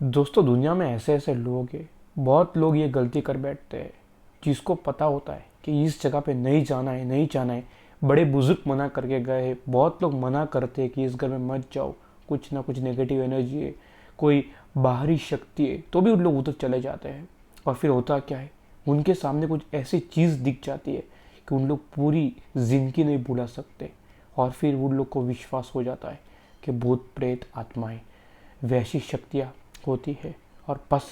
दोस्तों, दुनिया में ऐसे ऐसे लोग हैं। बहुत लोग ये गलती कर बैठते हैं, जिसको पता होता है कि इस जगह पे नहीं जाना है, नहीं जाना है। बड़े बुजुर्ग मना करके गए हैं। बहुत लोग मना करते हैं कि इस घर में मत जाओ, कुछ ना कुछ नेगेटिव एनर्जी है, कोई बाहरी शक्ति है, तो भी उन लोग उधर चले जाते हैं। और फिर होता क्या है, उनके सामने कुछ ऐसी चीज़ दिख जाती है कि उन लोग पूरी जिंदगी नहीं भुला सकते। और फिर उन लोग को विश्वास हो जाता है कि भूत प्रेत आत्माएं वैसी शक्तियाँ होती है। और बस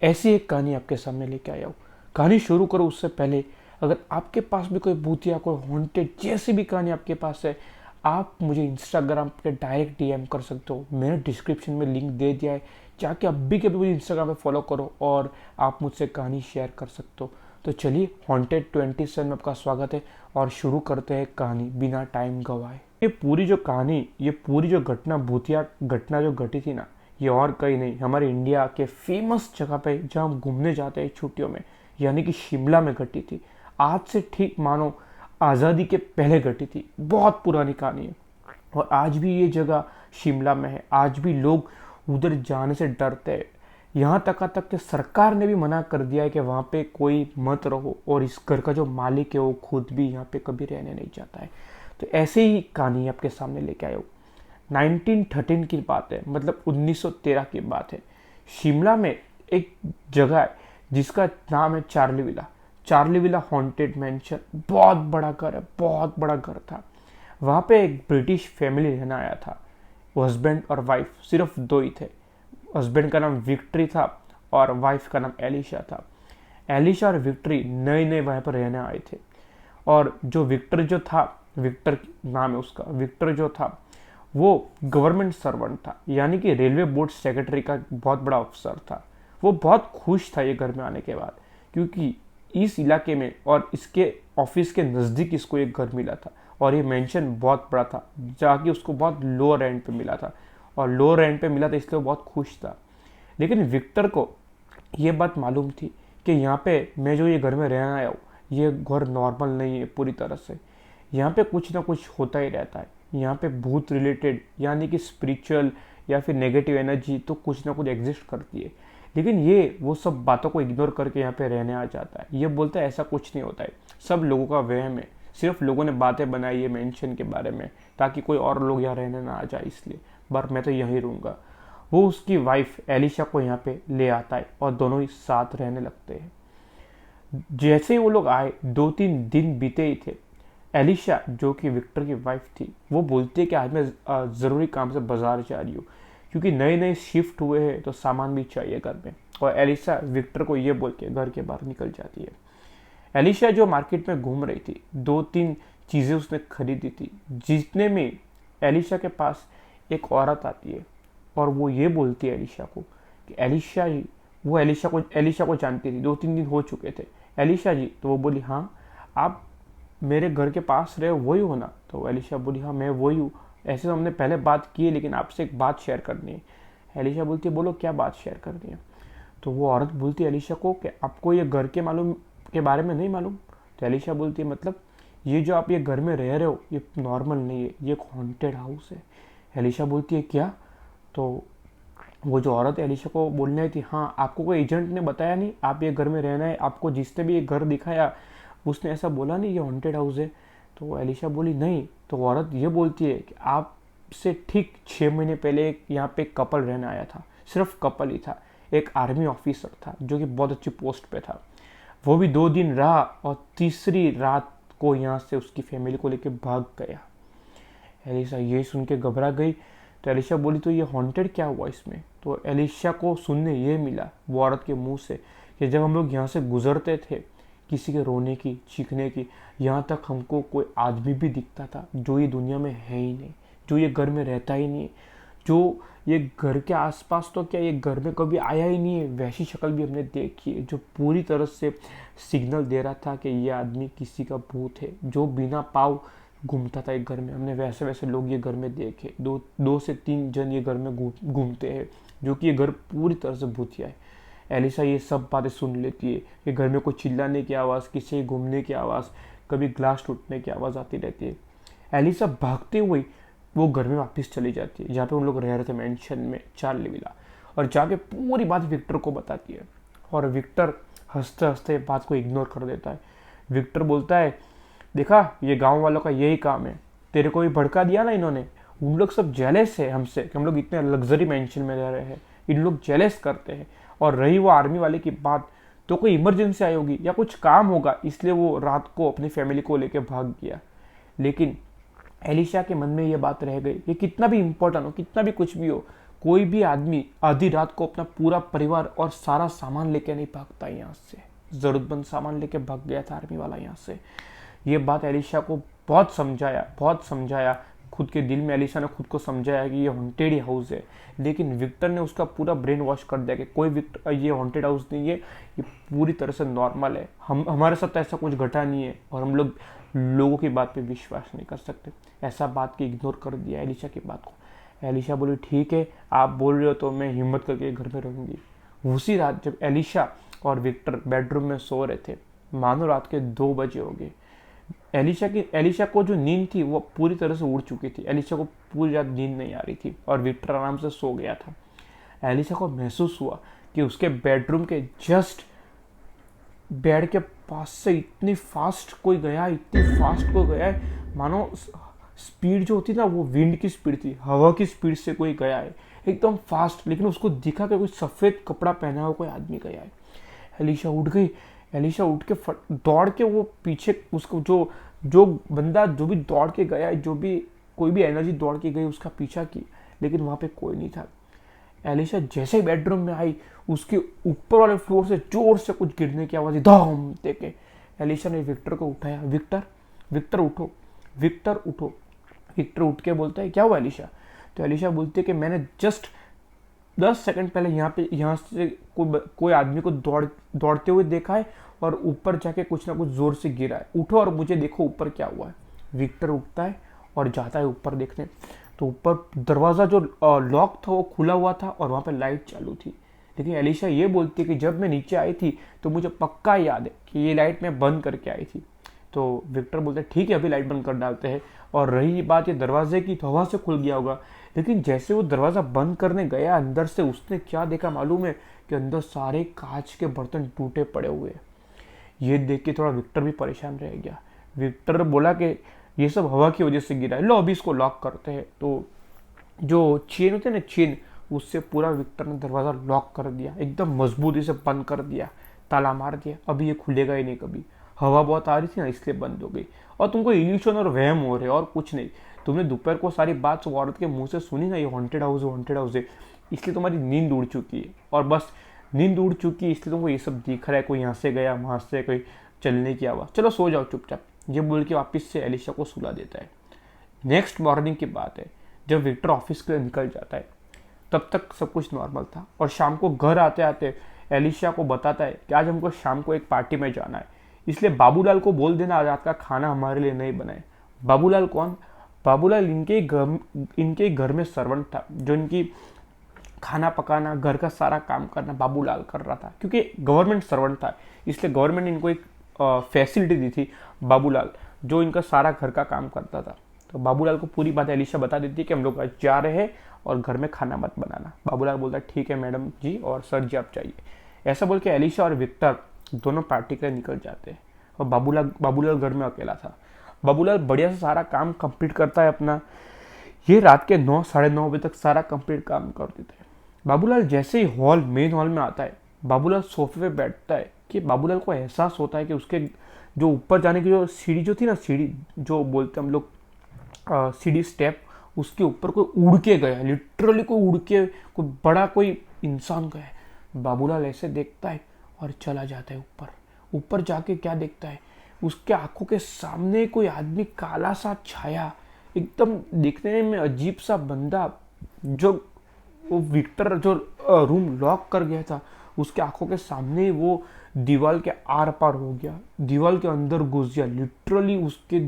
ऐसी एक कहानी आपके सामने लेके आया हूँ। कहानी शुरू करो उससे पहले, अगर आपके पास भी कोई भूतिया, कोई हॉन्टेड जैसी भी कहानी आपके पास है, आप मुझे इंस्टाग्राम पे डायरेक्ट डीएम कर सकते हो। मैंने डिस्क्रिप्शन में लिंक दे दिया है, जाके अभी के भी मुझे इंस्टाग्राम पे फॉलो करो और आप मुझसे कहानी शेयर कर सकते हो। तो चलिए, हॉन्टेड 27 में आपका स्वागत है और शुरू करते हैं कहानी बिना टाइम गवाए। ये पूरी जो घटना, भूतिया घटना जो घटी थी ना, ये और कहीं नहीं, हमारे इंडिया के फेमस जगह पे जहाँ हम घूमने जाते हैं छुट्टियों में, यानी कि शिमला में घटी थी। आज से ठीक मानो आज़ादी के पहले घटी थी। बहुत पुरानी कहानी है और आज भी ये जगह शिमला में है। आज भी लोग उधर जाने से डरते हैं। यहाँ तक कि सरकार ने भी मना कर दिया है कि वहाँ पे कोई मत रहो, और इस घर का जो मालिक है वो खुद भी यहाँ पे कभी रहने नहीं चाहता है। तो ऐसे ही कहानी आपके सामने लेके आया हूँ। 1913 की बात है, मतलब 1913 की बात है। शिमला में एक जगह है जिसका नाम है Charlie villa. Charlie villa haunted mention. बहुत बड़ा घर है, बहुत बड़ा घर था। वहाँ पे एक ब्रिटिश फैमिली रहना आया था। वो हस्बैंड और वाइफ, सिर्फ दो ही थे। हस्बैंड का नाम विक्ट्री था और वाइफ का नाम एलिशा था। एलिशा और विक्ट्री नए नए वहाँ पर रहने आए थे। और जो विक्टर जो था, विक्टर नाम है उसका, विक्टर जो था वो गवर्नमेंट सर्वेंट था, यानी कि रेलवे बोर्ड सेक्रेटरी का बहुत बड़ा अफसर था। वो बहुत खुश था ये घर में आने के बाद, क्योंकि इस इलाके में और इसके ऑफिस के नज़दीक इसको एक घर मिला था। और ये मेंशन बहुत बड़ा था, जाके उसको बहुत लो रेंट पे मिला था। और लो रेंट पे मिला था इसलिए वो बहुत खुश था। लेकिन विक्टर को ये बात मालूम थी कि यहाँ पे मैं जो ये घर में रहना आया हूँ, ये घर नॉर्मल नहीं है पूरी तरह से। यहाँ पे कुछ ना कुछ होता ही रहता है। यहाँ पे भूत रिलेटेड, यानी कि स्पिरिचुअल या फिर नेगेटिव एनर्जी तो कुछ ना कुछ एग्जिस्ट करती है। लेकिन ये वो सब बातों को इग्नोर करके यहाँ पे रहने आ जाता है। ये बोलता है ऐसा कुछ नहीं होता है, सब लोगों का वहम है, सिर्फ लोगों ने बातें बनाई है मेंशन के बारे में, ताकि कोई और लोग यहाँ रहने ना आ जाए इसलिए। पर मैं तो यहीं रहूँगा। वो उसकी वाइफ एलिशा को यहाँ पे ले आता है और दोनों ही साथ रहने लगते हैं। जैसे ही वो लोग आए, 2-3 दिन बीते ही थे। एलिशा, जो कि विक्टर की वाइफ थी, वो बोलती है कि आज मैं ज़रूरी काम से बाजार जा रही हूँ, क्योंकि नए नए शिफ्ट हुए हैं तो सामान भी चाहिए घर में। और एलिशा विक्टर को ये बोल के घर के बाहर निकल जाती है। एलिशा जो मार्केट में घूम रही थी, 2-3 चीज़ें उसने खरीदी थी, जितने में एलिशा के पास एक औरत आती है और वो ये बोलती है एलिशा को कि एलिशा जी, वो एलिशा को जानती थी, 2-3 दिन हो चुके थे। एलिशा जी, तो वो बोली हाँ, आप मेरे घर के पास रहे वही हो ना? तो एलिशा बोली हाँ, मैं वही हूँ। ऐसे तो हमने पहले बात की है, लेकिन आपसे एक बात शेयर करनी है। एलिशा बोलती है बोलो क्या बात शेयर करनी है? तो वो औरत बोलती है एलिशा को कि आपको ये घर के मालूम के बारे में नहीं मालूम? तो एलिशा बोलती है मतलब ये जो आप ये घर में रह रहे हो ये नॉर्मल नहीं है, ये एक हॉन्टेड हाउस है। एलिशा बोलती है क्या? तो वो जो औरत एलिशा को बोलने आई थी, हाँ आपको कोई एजेंट ने बताया नहीं आप ये घर में रहना है? आपको जिसने भी ये घर दिखाया उसने ऐसा बोला नहीं ये हॉन्टेड हाउस है? तो एलिशा बोली नहीं। तो औरत ये बोलती है कि आपसे ठीक 6 महीने पहले यहाँ पे एक कपल रहने आया था। सिर्फ कपल ही था। एक आर्मी ऑफिसर था जो कि बहुत अच्छी पोस्ट पे था। वो भी 2 दिन रहा और तीसरी रात को यहाँ से उसकी फैमिली को लेकर भाग गया। एलिशा ये सुन के घबरा गई। तो एलिशा बोली तो ये हॉन्टेड क्या हुआ इसमें? तो एलिशा को सुनने ये मिला वो औरत के मुंह से कि जब हम लोग यहाँ से गुजरते थे, किसी के रोने की, चीखने की, यहाँ तक हमको कोई आदमी भी दिखता था जो ये दुनिया में है ही नहीं, जो ये घर में रहता ही नहीं, जो ये घर के आसपास तो क्या ये घर में कभी आया ही नहीं है, वैसी शक्ल भी हमने देखी है, जो पूरी तरह से सिग्नल दे रहा था कि ये आदमी किसी का भूत है, जो बिना पाँव घूमता था एक घर में। हमने वैसे वैसे लोग ये घर में देखे, 2 से 3 जन ये घर में घूमते हैं, जो कि ये घर पूरी तरह से भूतिया है। एलिसा ये सब बातें सुन लेती है कि घर में कोई चिल्लाने की आवाज़, किसी के घूमने की आवाज़, कभी ग्लास टूटने की आवाज़ आती रहती है। एलिसा भागते हुए वो घर में वापस चली जाती है जहाँ पे उन लोग रह रहे थे, मेंशन में, चार्ली विला। और जाके पूरी बात विक्टर को बताती है। और विक्टर हंसते हंसते बात को इग्नोर कर देता है। विक्टर बोलता है, देखा ये गांव वालों का यही काम है, तेरे को भी भड़का दिया ना इन्होंने। उन लोग सब जेलस है हमसे कि हम लोग इतने लग्जरी मेंशन में रह रहे हैं, इन लोग जेलस करते हैं। और रही वो आर्मी वाले की बात, तो कोई इमरजेंसी आई होगी या कुछ काम होगा, इसलिए वो रात को अपनी फैमिली को लेकर भाग गया। लेकिन एलिशा के मन में ये बात रह गई, ये कितना भी इंपॉर्टेंट हो, कितना भी कुछ भी हो, कोई भी आदमी आधी रात को अपना पूरा परिवार और सारा सामान लेके नहीं भागता यहाँ से। जरूरतमंद सामान लेके भाग गया था आर्मी वाला यहाँ से। ये बात एलिशा को बहुत समझाया। खुद के दिल में एलिशा ने खुद को समझाया कि ये हॉन्टेड हाउस है। लेकिन विक्टर ने उसका पूरा ब्रेन वॉश कर दिया कि कोई विक्टर, ये हॉन्टेड हाउस नहीं है, ये पूरी तरह से नॉर्मल है, हमारे साथ ऐसा कुछ घटा नहीं है और हम लोग लोगों की बात पे विश्वास नहीं कर सकते। ऐसा बात की इग्नोर कर दिया एलिशा की बात को। एलिशा बोली, ठीक है आप बोल रहे हो तो मैं हिम्मत करके घर में रहूंगी। उसी रात जब एलिशा और विक्टर बेडरूम में सो रहे थे, मानो रात के 2 बजे हो गए। एलिशा को जो नींद थी वो पूरी तरह से उड़ चुकी थी। एलिशा को पूरी रात नींद नहीं आ रही थी और विक्टर आराम से सो गया था। एलिशा को महसूस हुआ कि उसके बेडरूम के जस्ट बेड के पास से इतनी फास्ट कोई गया है, मानो स्पीड जो होती ना वो विंड की स्पीड थी, हवा की स्पीड से कोई गया है एकदम फास्ट। लेकिन उसको दिखा कि कोई सफ़ेद कपड़ा पहना हुआ कोई आदमी गया है। एलिशा उठ गई। एलिशा उठ के दौड़ के वो पीछे उसको जो बंदा जो भी दौड़ के गया है, जो भी कोई भी एनर्जी दौड़ के गई उसका पीछा की, लेकिन वहाँ पे कोई नहीं था। एलिशा जैसे ही बेडरूम में आई, उसके ऊपर वाले फ्लोर से जोर से कुछ गिरने की आवाज़, धम देके एलिशा ने विक्टर को उठाया। विक्टर उठो। विक्टर उठ के बोलता है, क्या हुआ एलिशा? तो एलिशा बोलती है कि मैंने जस्ट 10 सेकंड पहले यहाँ से कोई आदमी को दौड़ते हुए देखा है और ऊपर जाके कुछ ना कुछ जोर से गिरा है। उठो और मुझे देखो ऊपर क्या हुआ है। विक्टर उठता है और जाता है ऊपर देखने। तो ऊपर दरवाज़ा जो लॉक था वो खुला हुआ था और वहाँ पे लाइट चालू थी। लेकिन एलिशा ये बोलती है कि जब मैं नीचे आई थी तो मुझे पक्का याद है कि ये लाइट मैं बंद करके आई थी। तो विक्टर बोलते हैं, ठीक है अभी लाइट बंद कर डालते हैं। और रही बात ये दरवाजे की, तो हवा से खुल गया होगा। लेकिन जैसे वो दरवाज़ा बंद करने गया अंदर से, उसने क्या देखा मालूम है? कि अंदर सारे कांच के बर्तन टूटे पड़े हुए हैं। ये देख के थोड़ा विक्टर भी परेशान रह गया। विक्टर बोला कि ये सब हवा की वजह से गिरा है, लो अभी इसको लॉक करते हैं। तो जो चेन होते हैं ना, चेन, उससे पूरा विक्टर ने दरवाज़ा लॉक कर दिया, एकदम मजबूती से बंद कर दिया, ताला मार दिया। अभी ये खुलेगा ही नहीं कभी। हवा बहुत आ रही थी ना, इसलिए बंद हो गई। और तुमको इल्यूशन और वहम हो रहे और कुछ नहीं। तुमने दोपहर को सारी बात वो औरत के मुंह से सुनी ना, ये हॉन्टेड हाउस है, इसलिए तुम्हारी नींद उड़ चुकी है। और बस नींद उड़ चुकी है इसलिए तुमको ये सब दिख रहा है, कोई यहाँ से गया वहाँ से कोई चलने की आवाज़, चलो सो जाओ चुपचाप। ये बोल के वापस से एलिशा को सुला देता है। नेक्स्ट मॉर्निंग की बात है, जब विक्टर ऑफिस के लिए निकल जाता है तब तक सब कुछ नॉर्मल था। और शाम को घर आते आते एलिशा को बताता है कि आज हमको शाम को एक पार्टी में जाना है, इसलिए बाबूलाल को बोल देना आज रात का खाना हमारे लिए नहीं बनाए। बाबूलाल कौन? बाबूलाल इनके घर में सर्वेंट था, जो इनकी खाना पकाना, घर का सारा काम करना बाबूलाल कर रहा था। क्योंकि गवर्नमेंट सर्वेंट था इसलिए गवर्नमेंट ने इनको एक फैसिलिटी दी थी, बाबूलाल, जो इनका सारा घर का काम करता था। तो बाबूलाल को पूरी बात एलिशा बता देती है कि हम लोग आज जा रहे हैं और घर में खाना मत बनाना। बाबूलाल बोलता है, ठीक है मैडम जी और सर जी आप चाहिए। ऐसा बोल के एलिशा और विक्टर दोनों पार्टी के लिए निकल जाते हैं। और बाबूलाल घर में अकेला था। बाबूलाल बढ़िया से सारा काम कंप्लीट करता है अपना। ये रात के 9 साढ़े 9 बजे तक सारा कंप्लीट काम कर देता है। बाबूलाल जैसे ही मेन हॉल में आता है, बाबूलाल सोफे पे बैठता है कि बाबूलाल को एहसास होता है कि उसके जो ऊपर जाने की जो सीढ़ी जो थी ना, सीढ़ी जो बोलते हम लोग सीढ़ी स्टेप, उसके ऊपर कोई उड़ के गया, लिटरली कोई उड़ के कोई बड़ा कोई इंसान गया। बाबूलाल ऐसे देखता है और चला जाता है ऊपर जाके क्या देखता है, उसके आंखों के सामने कोई आदमी, काला सा छाया, एकदम दिखने में अजीब सा बंदा, जो वो विक्टर जो रूम लॉक कर गया था, उसके आंखों के सामने वो दीवार के आर पार हो गया, दीवार के अंदर घुस गया। लिटरली उसके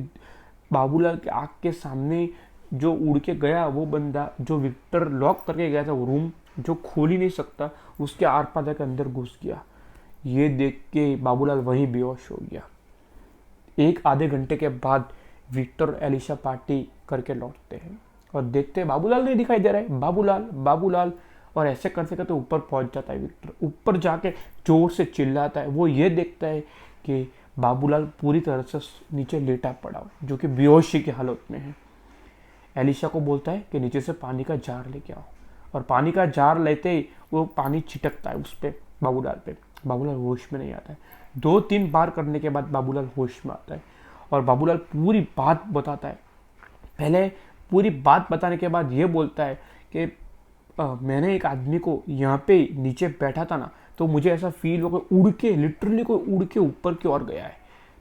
बाबूलाल के आंख के सामने जो उड़ के गया वो बंदा, जो विक्टर लॉक करके गया था वो रूम, जो खोल ही नहीं सकता, उसके आर पार जाके अंदर घुस गया। ये देख के बाबूलाल वहीं बेहोश हो गया। एक आधे घंटे के बाद विक्टर और एलिशा पार्टी करके लौटते हैं और देखते हैं बाबूलाल नहीं दिखाई दे रहा है। बाबूलाल और ऐसे करते करते ऊपर पहुंच जाता है विक्टर। ऊपर जाके जोर से चिल्लाता है। वो ये देखता है कि बाबूलाल पूरी तरह से नीचे लेटा पड़ा हो, जो कि बेहोशी की हालत में है। एलिशा को बोलता है कि नीचे से पानी का जार लेके आओ, और पानी का जार लेते ही वो पानी छिटकता है उस पर, बाबूलाल पे। बाबूलाल होश में नहीं आता है। 2-3 बार करने के बाद बाबूलाल होश में आता है और बाबूलाल पूरी बात बताता है। पहले पूरी बात बताने के बाद ये बोलता है कि मैंने एक आदमी को यहाँ पे नीचे बैठा था ना, तो मुझे ऐसा फील हो गया उड़ के, लिटरली कोई उड़ के ऊपर की ओर गया है।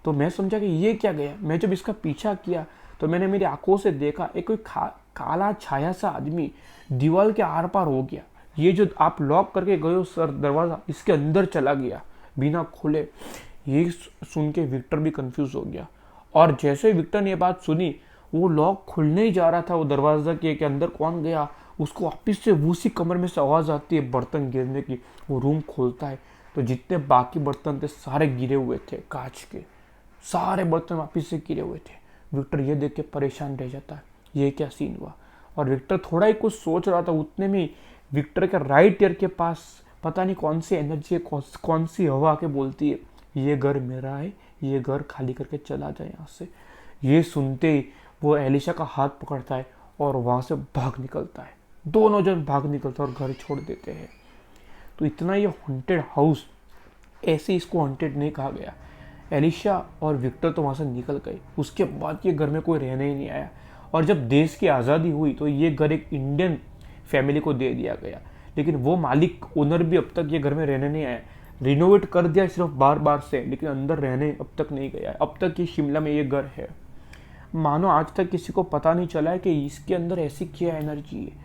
तो मैं समझा कि ये क्या गया। मैं जब इसका पीछा किया तो मैंने मेरी आंखों से देखा एक कोई काला छाया सा आदमी दीवार के आर पार हो गया। ये जो आप लॉक करके गए हो सर दरवाज़ा, इसके अंदर चला गया बिना खोले। ये सुन के विक्टर भी कंफ्यूज हो गया, और जैसे ही विक्टर ने ये बात सुनी, वो लॉक खुलने ही जा रहा था, वो दरवाजा के अंदर कौन गया, उसको वापिस से उसी कमरे में से आवाज़ आती है बर्तन गिरने की। वो रूम खोलता है तो जितने बाकी बर्तन थे सारे गिरे हुए थे, कांच के सारे बर्तन वापिस से गिरे हुए थे। विक्टर ये देख के परेशान रह जाता है, ये क्या सीन हुआ। और विक्टर थोड़ा ही कुछ सोच रहा था, उतने में विक्टर के राइट ईयर के पास पता नहीं कौन सी एनर्जी, कौन सी हवा आके बोलती है, ये घर मेरा है, ये घर खाली करके चला जाए यहाँ से। ये सुनते ही वो एलिशा का हाथ पकड़ता है और वहाँ से भाग निकलता है। दोनों जन भाग निकलते हैं और घर छोड़ देते हैं। तो इतना ये हॉन्टेड हाउस, ऐसे इसको हॉन्टेड नहीं कहा गया। एलिशा और विक्टर तो वहाँ से निकल गए, उसके बाद ये घर में कोई रहने ही नहीं आया। और जब देश की आज़ादी हुई तो ये घर एक इंडियन फैमिली को दे दिया गया, लेकिन वो मालिक, ओनर भी अब तक ये घर में रहने नहीं आया। रिनोवेट कर दिया सिर्फ बार बार से, लेकिन अंदर रहने अब तक नहीं गया है। अब तक ये शिमला में ये घर है। मानो आज तक किसी को पता नहीं चला है कि इसके अंदर ऐसी क्या एनर्जी है,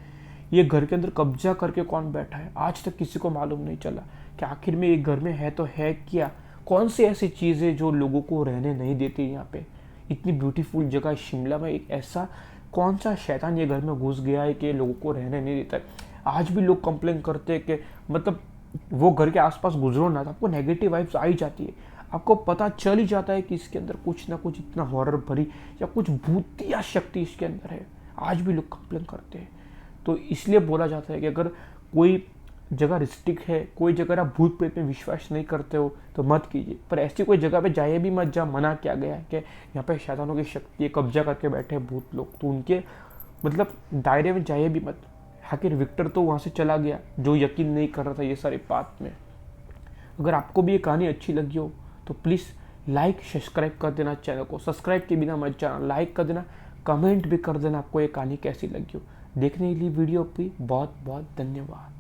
ये घर के अंदर कब्जा करके कौन बैठा है। आज तक किसी को मालूम नहीं चला कि आखिर में ये घर में है तो है क्या, कौन सी ऐसी चीज़ है जो लोगों को रहने नहीं देती। यहाँ पे इतनी ब्यूटीफुल जगह शिमला में एक ऐसा कौन सा शैतान ये घर में घुस गया है कि लोगों को रहने नहीं देता है। आज भी लोग कंप्लेन करते हैं कि मतलब वो घर के आसपास गुजरो ना तो आपको नेगेटिव वाइब्स आ ही जाती है, आपको पता चल ही जाता है कि इसके अंदर कुछ ना कुछ इतना हॉरर भरी या कुछ भूतिया शक्ति इसके अंदर है। आज भी लोग कंप्लेन करते हैं। तो इसलिए बोला जाता है कि अगर कोई जगह रिस्ट्रिक्ट है, कोई जगह आप भूत प्रेत में विश्वास नहीं करते हो तो मत कीजिए, पर ऐसी कोई जगह पे जाइए भी मत जहाँ मना किया गया है कि यहाँ पे शैतानों की शक्ति कब्जा करके बैठे भूत लोग, तो उनके मतलब दायरे में जाइए भी मत। आखिर विक्टर तो वहाँ से चला गया जो यकीन नहीं कर रहा था ये सारी बात में। अगर आपको भी ये कहानी अच्छी लगी हो तो प्लीज़ लाइक सब्सक्राइब कर देना, चैनल को सब्सक्राइब के बिना मत जाना, लाइक कर देना, कमेंट भी कर देना आपको ये कहानी कैसी लगी हो। देखने के लिए वीडियो पे बहुत बहुत धन्यवाद।